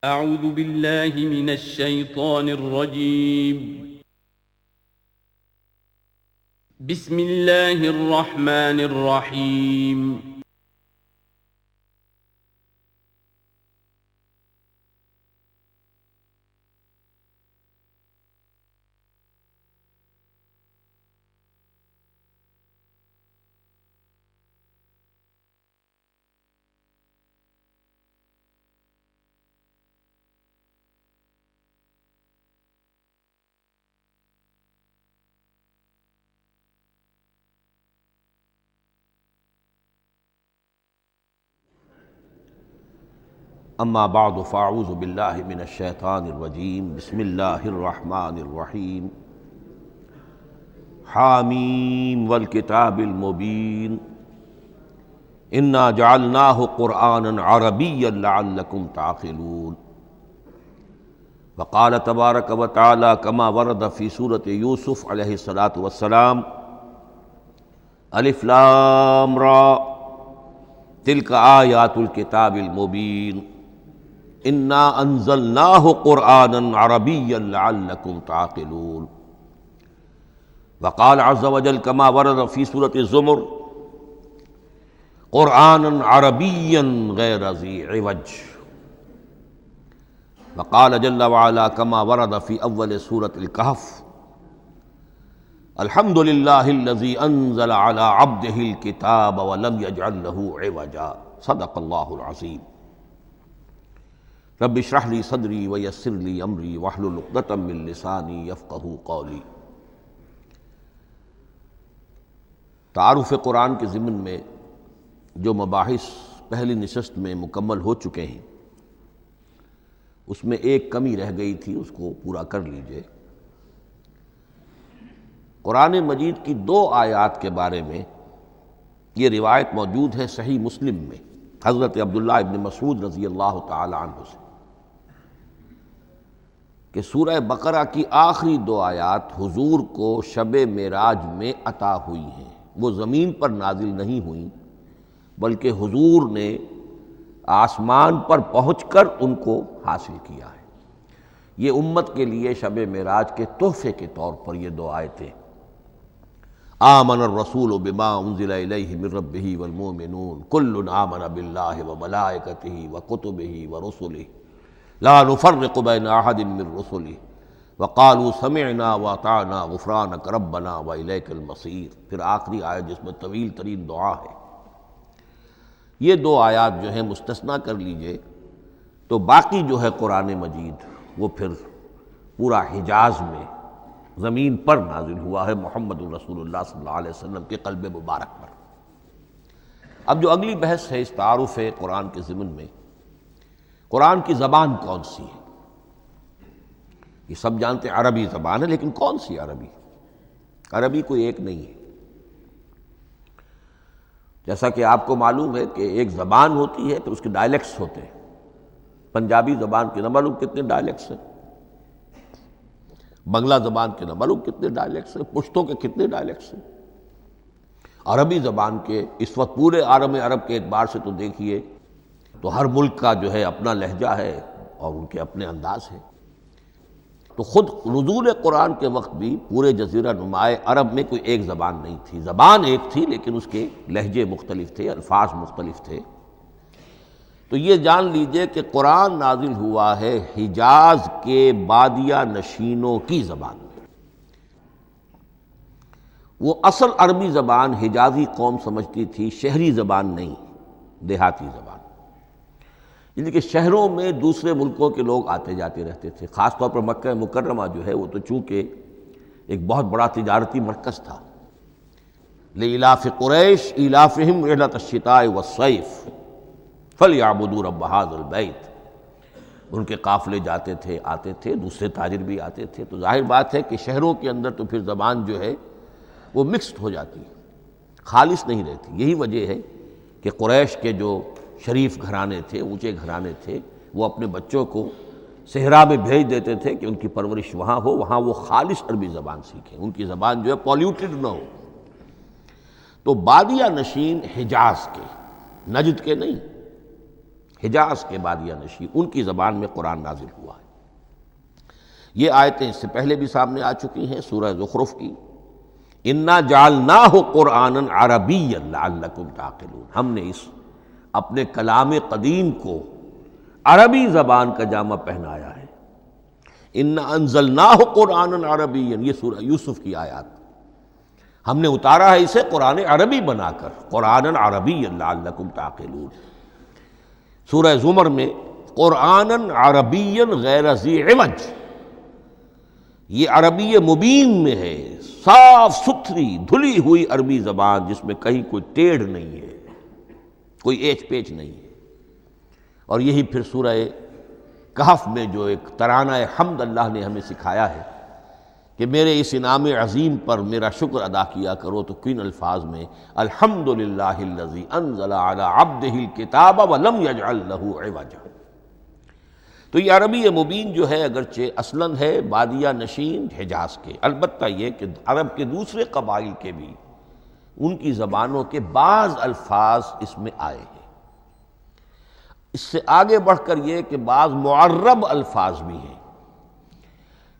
اعوذ باللہ من الشیطان الرجیم بسم اللہ الرحمن الرحیم اما بعد فاعوذ باللہ من الشیطان الرجیم بسم اللہ الرحمن الرحیم حامیم والکتاب المبین انا جعلناہ قرآنا عربیا لعلکم تعقلون وقال تبارک وتعالی کما ورد فی سورۃ یوسف علیہ السلام الف لام را تلک آیات الکتاب المبین انا انزلناہ قرآنا عربیا لعلکم تعقلون وقال عز وجل کما ورد فی سورۃ الزمر قرآنا عربیا غیر ذی عوج وقال جل وعلا کما ورد فی اول سورۃ الکہف الحمد للہ الذی انزل علی عبدہ الکتاب ولم یجعل لہ عوجا صدق اللہ العظیم رب اشرح لی صدری ویسر لی امری واحلل عقدۃ من لسانی یفقہوا قولی۔ تعارف قرآن کے ضمن میں جو مباحث پہلی نشست میں مکمل ہو چکے ہیں اس میں ایک کمی رہ گئی تھی، اس کو پورا کر لیجئے۔ قرآن مجید کی 2 آیات کے بارے میں یہ روایت موجود ہے صحیح مسلم میں حضرت عبداللہ ابن مسعود رضی اللہ تعالی عنہ سے کہ سورہ بقرہ کی آخری 2 آیات حضور کو شب معراج میں عطا ہوئی ہیں، وہ زمین پر نازل نہیں ہوئیں بلکہ حضور نے آسمان پر پہنچ کر ان کو حاصل کیا ہے۔ یہ امت کے لیے شب معراج کے تحفے کے طور پر یہ 2 آیتیں آمن الرسول بما انزل الیہ من ربہ والمؤمنون کل آمن باللہ وملائکتہ وکتبہ ورسلہ لا نفرق بین احد من رسلہ وقالوا سمعنا واطعنا غفرانک ربنا والیک المصیر۔ پھر آخری آیت جس میں طویل ترین دعا ہے۔ یہ 2 آیات جو ہیں مستثنیٰ کر لیجئے تو باقی جو ہے قرآن مجید وہ پھر پورا حجاز میں زمین پر نازل ہوا ہے محمد رسول اللہ صلی اللہ علیہ وسلم کے قلب مبارک پر۔ اب جو اگلی بحث ہے اس تعارف قرآن کے ضمن میں، قرآن کی زبان کون سی ہے؟ یہ سب جانتے ہیں عربی زبان ہے، لیکن کون سی عربی؟ عربی کوئی ایک نہیں ہے۔ جیسا کہ آپ کو معلوم ہے کہ ایک زبان ہوتی ہے پھر اس کے ڈائلیکٹس ہوتے ہیں۔ پنجابی زبان کے نہ معلوم کتنے ڈائلیکٹس ہیں، بنگلہ زبان کے نہ معلوم کتنے ڈائلیکٹس ہیں، پشتو کے کتنے ڈائلیکٹس ہیں۔ عربی زبان کے اس وقت پورے عالم عرب کے اعتبار سے تو دیکھیے تو ہر ملک کا جو ہے اپنا لہجہ ہے اور ان کے اپنے انداز ہے۔ تو خود نزول قرآن کے وقت بھی پورے جزیرہ نمائے عرب میں کوئی ایک زبان نہیں تھی، زبان ایک تھی لیکن اس کے لہجے مختلف تھے، الفاظ مختلف تھے۔ تو یہ جان لیجئے کہ قرآن نازل ہوا ہے حجاز کے بادیہ نشینوں کی زبان میں۔ وہ اصل عربی زبان حجازی قوم سمجھتی تھی، شہری زبان نہیں، دیہاتی زبان۔ یعنی کہ شہروں میں دوسرے ملکوں کے لوگ آتے جاتے رہتے تھے، خاص طور پر مکہ مکرمہ جو ہے وہ تو چونکہ ایک بہت بڑا تجارتی مرکز تھا۔ لإلاف قریش ایلافہم رحلۃ الشتاء والصیف فلیعبدوا رب ھذا البیت۔ ان کے قافلے جاتے تھے، آتے تھے، دوسرے تاجر بھی آتے تھے، تو ظاہر بات ہے کہ شہروں کے اندر تو پھر زبان جو ہے وہ مکسڈ ہو جاتی ہے، خالص نہیں رہتی۔ یہی وجہ ہے کہ قریش کے جو شریف گھرانے تھے، اونچے گھرانے تھے، وہ اپنے بچوں کو صحرا میں بھیج دیتے تھے کہ ان کی پرورش وہاں ہو، وہاں وہ خالص عربی زبان سیکھیں، ان کی زبان جو ہے پولیوٹڈ نہ ہو۔ تو بادیہ نشین حجاز کے، نجد کے نہیں، حجاز کے بادیہ نشین، ان کی زبان میں قرآن نازل ہوا ہے۔ یہ آیتیں اس سے پہلے بھی سامنے آ چکی ہیں سورہ زخرف کی، انا جعلناہ قرآنا عربیا لعلکم تعقلون، ہم نے اس اپنے کلام قدیم کو عربی زبان کا جامہ پہنایا ہے۔ انا انزلناہ قرآنا عربیا، یہ سورہ یوسف کی آیات، ہم نے اتارا ہے اسے قرآن عربی بنا کر، قرآنا عربیا لعلکم تعقلون۔ سورہ زمر میں قرآنا عربیا غیر ذی عوج، یہ عربی مبین میں ہے، صاف ستھری دھلی ہوئی عربی زبان جس میں کہیں کوئی ٹیڑھ نہیں ہے، کوئی ایچ پیچ نہیں ہے۔ اور یہی پھر سورہ کہف میں جو ایک ترانہ حمد اللہ نے ہمیں سکھایا ہے کہ میرے اس انعام عظیم پر میرا شکر ادا کیا کرو، تو کن الفاظ میں الحمدللہ الذی انزل علی عبدہ الکتاب ولم یجعل لہ عوجا۔ تو یہ عربی مبین جو ہے اگرچہ اصلاً ہے بادیہ نشین حجاز کے، البتہ یہ کہ عرب کے دوسرے قبائل کے بھی ان کی زبانوں کے بعض الفاظ اس میں آئے ہیں۔ اس سے آگے بڑھ کر یہ کہ بعض معرب الفاظ بھی ہیں،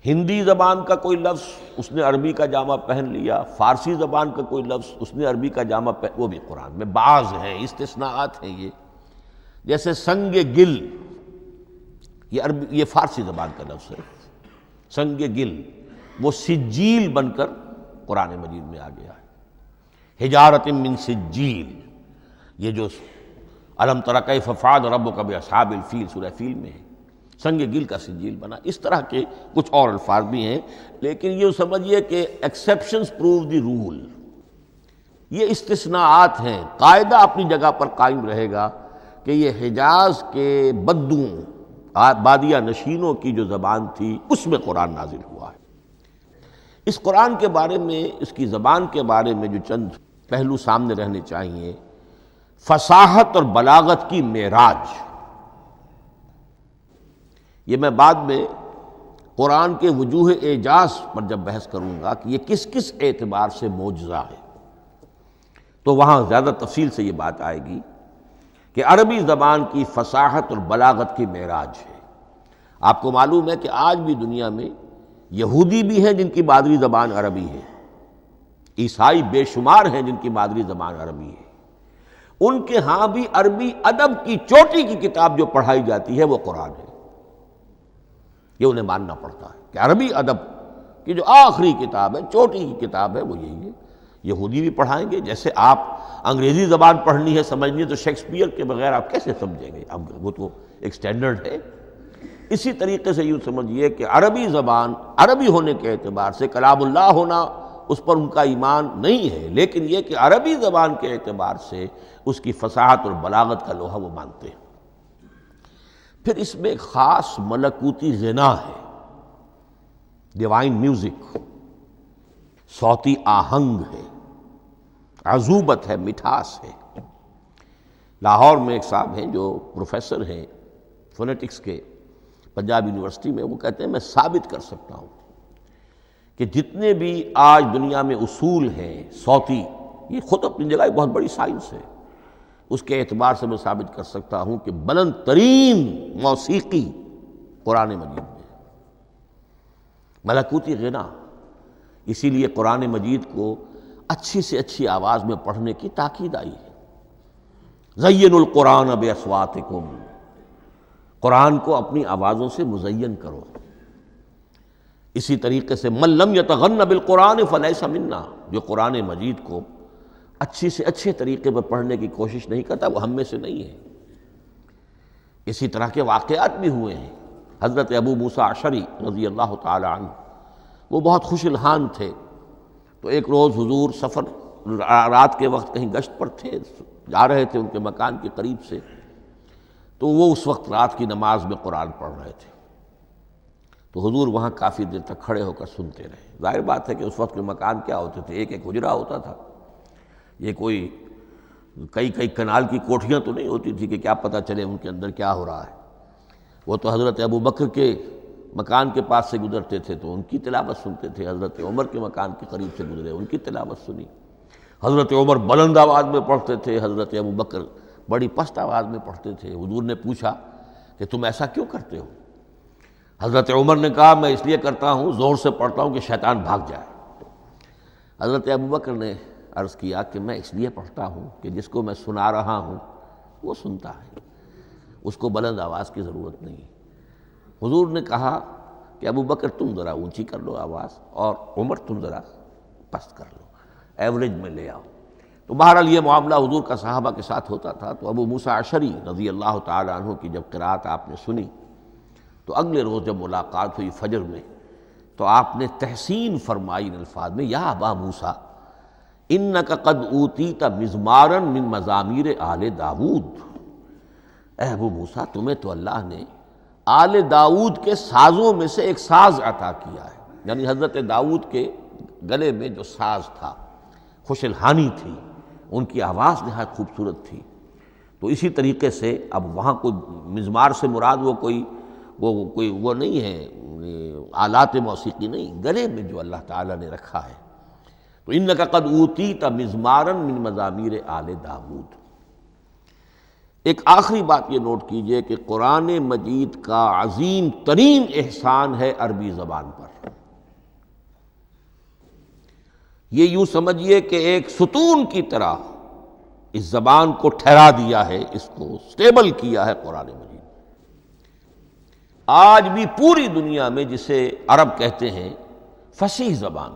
ہندی زبان کا کوئی لفظ اس نے عربی کا جامہ پہن لیا، فارسی زبان کا کوئی لفظ اس نے عربی کا جامہ وہ بھی قرآن میں بعض ہیں، استثناءات ہیں یہ۔ جیسے سنگ گل، یہ فارسی زبان کا لفظ ہے، سنگ گل، وہ سجیل بن کر قرآن مجید میں آ گیا ہے۔ حجارۃ من سجیل، یہ جو الم تر کیف فعل ربک باصحاب الفیل سورہ فیل میں ہے، سنگ گل کا سجیل بنا۔ اس طرح کے کچھ اور الفاظ بھی ہیں، لیکن یہ سمجھیے کہ ایکسیپشنز پروو دی رول، یہ استثناءات ہیں، قاعدہ اپنی جگہ پر قائم رہے گا کہ یہ حجاز کے بدوؤں بادیہ نشینوں کی جو زبان تھی اس میں قرآن نازل ہوا ہے۔ اس قرآن کے بارے میں، اس کی زبان کے بارے میں جو چند پہلو سامنے رہنے چاہیے، فصاحت اور بلاغت کی معراج، یہ میں بعد میں قرآن کے وجوہ اعجاز پر جب بحث کروں گا کہ یہ کس کس اعتبار سے معجزہ ہے، تو وہاں زیادہ تفصیل سے یہ بات آئے گی کہ عربی زبان کی فصاحت اور بلاغت کی معراج ہے۔ آپ کو معلوم ہے کہ آج بھی دنیا میں یہودی بھی ہیں جن کی مادری زبان عربی ہے، عیسائی بے شمار ہیں جن کی مادری زبان عربی ہے، ان کے ہاں بھی عربی ادب کی چوٹی کی کتاب جو پڑھائی جاتی ہے وہ قرآن ہے۔ یہ انہیں ماننا پڑتا ہے کہ عربی ادب کی جو آخری کتاب ہے، چوٹی کی کتاب ہے، وہ یہی ہے۔ یہودی بھی پڑھائیں گے، جیسے آپ انگریزی زبان پڑھنی ہے سمجھنی ہے تو شیکسپیئر کے بغیر آپ کیسے سمجھیں گے، اب وہ تو ایک سٹینڈرڈ ہے۔ اسی طریقے سے یوں سمجھیے کہ عربی زبان عربی ہونے کے اعتبار سے کلام اللہ ہونا اس پر ان کا ایمان نہیں ہے، لیکن یہ کہ عربی زبان کے اعتبار سے اس کی فصاحت اور بلاغت کا لوہا وہ مانتے ہیں۔ پھر اس میں ایک خاص ملکوتی غنا ہے، ڈیوائن میوزک، صوتی آہنگ ہے، عذوبت ہے، مٹھاس ہے۔ لاہور میں ایک صاحب ہیں جو پروفیسر ہیں فونیٹکس کے پنجاب یونیورسٹی میں، وہ کہتے ہیں میں ثابت کر سکتا ہوں کہ جتنے بھی آج دنیا میں اصول ہیں صوتی، یہ خود اپنی جگہ ایک بہت بڑی سائنس ہے، اس کے اعتبار سے میں ثابت کر سکتا ہوں کہ بلند ترین موسیقی قرآن مجید میں ہے، ملکوتی غنا۔ اسی لیے قرآن مجید کو اچھی سے اچھی آواز میں پڑھنے کی تاکید آئی ہے۔ زینوا القرآن باصواتکم، قرآن کو اپنی آوازوں سے مزین کرو۔ اسی طریقے سے من لم یتغن بالقرآن فلیس منا، جو قرآن مجید کو اچھی سے اچھے طریقے پر پڑھنے کی کوشش نہیں کرتا وہ ہم میں سے نہیں ہے۔ اسی طرح کے واقعات بھی ہوئے ہیں۔ حضرت ابو موسیٰ اشعری رضی اللہ تعالی عنہ، وہ بہت خوش الحان تھے، تو ایک روز حضور سفر رات کے وقت کہیں گشت پر تھے، جا رہے تھے ان کے مکان کے قریب سے، تو وہ اس وقت رات کی نماز میں قرآن پڑھ رہے تھے، تو حضور وہاں کافی دیر تک کھڑے ہو کر سنتے رہے۔ ظاہر بات ہے کہ اس وقت کے مکان کیا ہوتے تھے، ایک ایک حجرہ ہوتا تھا، یہ کوئی کئی کنال کی کوٹھیاں تو نہیں ہوتی تھی کہ کیا پتہ چلے ان کے اندر کیا ہو رہا ہے۔ وہ تو حضرت ابو بکر کے مکان کے پاس سے گزرتے تھے تو ان کی تلاوت سنتے تھے، حضرت عمر کے مکان کے قریب سے گزرے ان کی تلاوت سنی، حضرت عمر بلند آواز میں پڑھتے تھے، حضرت ابو بکر بڑی پست آواز میں پڑھتے تھے۔ حضور نے پوچھا کہ تم ایسا کیوں کرتے ہو؟ حضرت عمر نے کہا میں اس لیے کرتا ہوں، زور سے پڑھتا ہوں کہ شیطان بھاگ جائے۔ حضرت ابوبکر نے عرض کیا کہ میں اس لیے پڑھتا ہوں کہ جس کو میں سنا رہا ہوں وہ سنتا ہے، اس کو بلند آواز کی ضرورت نہیں۔ حضور نے کہا کہ ابوبکر تم ذرا اونچی کر لو آواز، اور عمر تم ذرا پست کر لو، ایوریج میں لے آؤ۔ تو بہرحال یہ معاملہ حضور کا صحابہ کے ساتھ ہوتا تھا۔ تو ابو موسیٰ اشعری رضی اللہ تعالی عنہ کی جب قرأت آپ نے سنی تو اگلے روز جب ملاقات ہوئی فجر میں تو آپ نے تحسین فرمائی ان الفاظ میں، یا ابا موسیٰ انک قد اوتیت مزمارا من مزامیر آل داود، اے ابو موسیٰ تمہیں تو اللہ نے آل داود کے سازوں میں سے ایک ساز عطا کیا ہے، یعنی حضرت داود کے گلے میں جو ساز تھا خوش الحانی تھی، ان کی آواز نہایت خوبصورت تھی۔ تو اسی طریقے سے اب وہاں کوئی مزمار سے مراد وہ نہیں ہے آلات موسیقی نہیں، گلے میں جو اللہ تعالیٰ نے رکھا ہے۔ تو انک قد اوتیت مزمارا من مزامیر آل داود۔ ایک آخری بات یہ نوٹ کیجئے کہ قرآن مجید کا عظیم ترین احسان ہے عربی زبان پر۔ یہ یوں سمجھیے کہ ایک ستون کی طرح اس زبان کو ٹھہرا دیا ہے، اس کو سٹیبل کیا ہے قرآن مجید۔ آج بھی پوری دنیا میں جسے عرب کہتے ہیں فصیح زبان،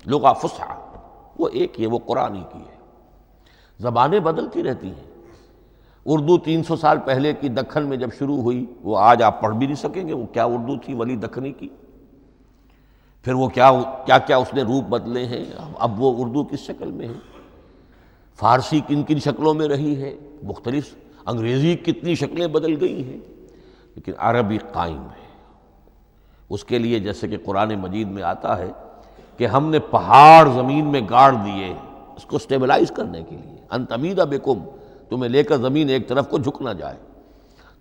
لغہ فصحی، وہ ایک ہے، وہ قرآن ہی کی ہے۔ زبانیں بدلتی رہتی ہیں۔ اردو 300 سال پہلے کی دکن میں جب شروع ہوئی، وہ آج آپ پڑھ بھی نہیں سکیں گے وہ کیا اردو تھی ولی دکنی کی۔ پھر وہ کیا اس نے روپ بدلے ہیں، اب وہ اردو کس شکل میں ہے، فارسی کن کن شکلوں میں رہی ہے، مختلف انگریزی کتنی شکلیں بدل گئی ہیں، لیکن عربی قائم ہے۔ اس کے لیے جیسے کہ قرآن مجید میں آتا ہے کہ ہم نے پہاڑ زمین میں گاڑ دیے اس کو سٹیبلائز کرنے کے لیے، ان تمید بکم، تمہیں لے کر زمین ایک طرف کو جھک نہ جائے۔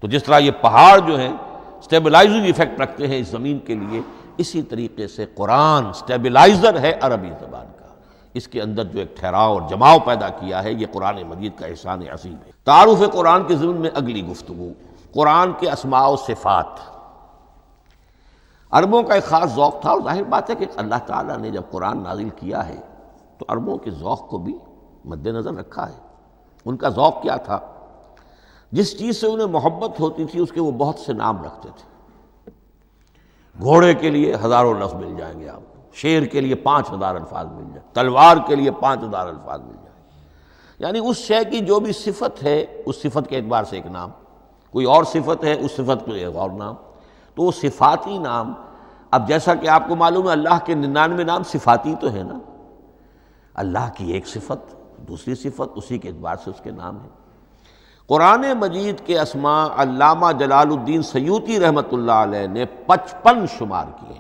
تو جس طرح یہ پہاڑ جو ہیں سٹیبلائزنگ ایفیکٹ رکھتے ہیں اس زمین کے لیے، اسی طریقے سے قرآن سٹیبلائزر ہے عربی زبان کا۔ اس کے اندر جو ایک ٹھہراؤ اور جماؤ پیدا کیا ہے، یہ قرآن مجید کا احسان عظیم ہے۔ تعارف قرآن کے ضمن میں اگلی گفتگو، قرآن کے اسماء و صفات۔ عربوں کا ایک خاص ذوق تھا، اور ظاہر بات ہے کہ اللہ تعالیٰ نے جب قرآن نازل کیا ہے تو عربوں کے ذوق کو بھی مد نظر رکھا ہے۔ ان کا ذوق کیا تھا؟ جس چیز سے انہیں محبت ہوتی تھی اس کے وہ بہت سے نام رکھتے تھے۔ گھوڑے کے لیے ہزاروں لفظ مل جائیں گے آپ کو، شیر کے لیے 5000 الفاظ مل جائیں، تلوار کے لیے 5000 الفاظ مل جائیں گے۔ یعنی اس شے کی جو بھی صفت ہے اس صفت کے اعتبار سے ایک نام، کوئی اور صفت ہے اس صفت کو ایک اور نام، تو وہ صفاتی نام۔ اب جیسا کہ آپ کو معلوم ہے اللہ کے 99 نام صفاتی تو ہے نا، اللہ کی ایک صفت دوسری صفت، اسی کے اعتبار سے اس کے نام ہیں۔ قرآن مجید کے اسماء علامہ جلال الدین سیوطی رحمۃ اللہ علیہ نے 55 شمار کیے،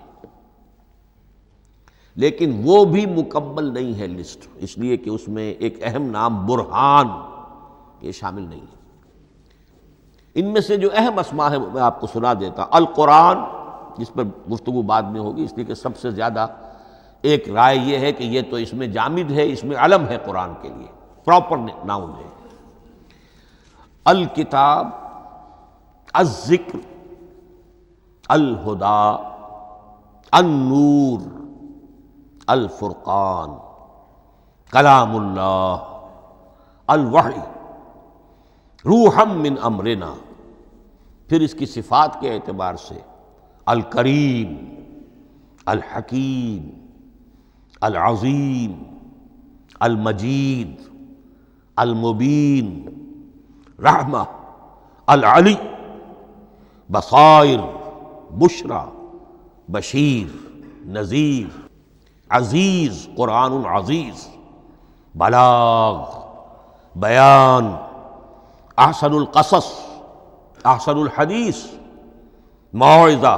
لیکن وہ بھی مکمل نہیں ہے لسٹ، اس لیے کہ اس میں ایک اہم نام برہان یہ شامل نہیں ہے۔ ان میں سے جو اہم اسماء ہے میں آپ کو سنا دیتا۔ القرآن، جس پر گفتگو بعد میں ہوگی، اس لیے کہ سب سے زیادہ ایک رائے یہ ہے کہ یہ تو اس میں جامد ہے، اس میں علم ہے قرآن کے لیے، پراپر ناؤن ہے۔ الکتاب، الذکر، الہدیٰ، النور، الفرقان، کلام اللہ، الوحی، روحا من امرنا۔ پھر اس کی صفات کے اعتبار سے الکریم، الحکیم، العظیم، المجید، المبین، رحمہ، العلی، بصائر، بشرا، بشیر، نذیر، عزیز، قرآن عزیز، بلاغ، بیان، احسن القصص، احسن الحدیث، موعظہ،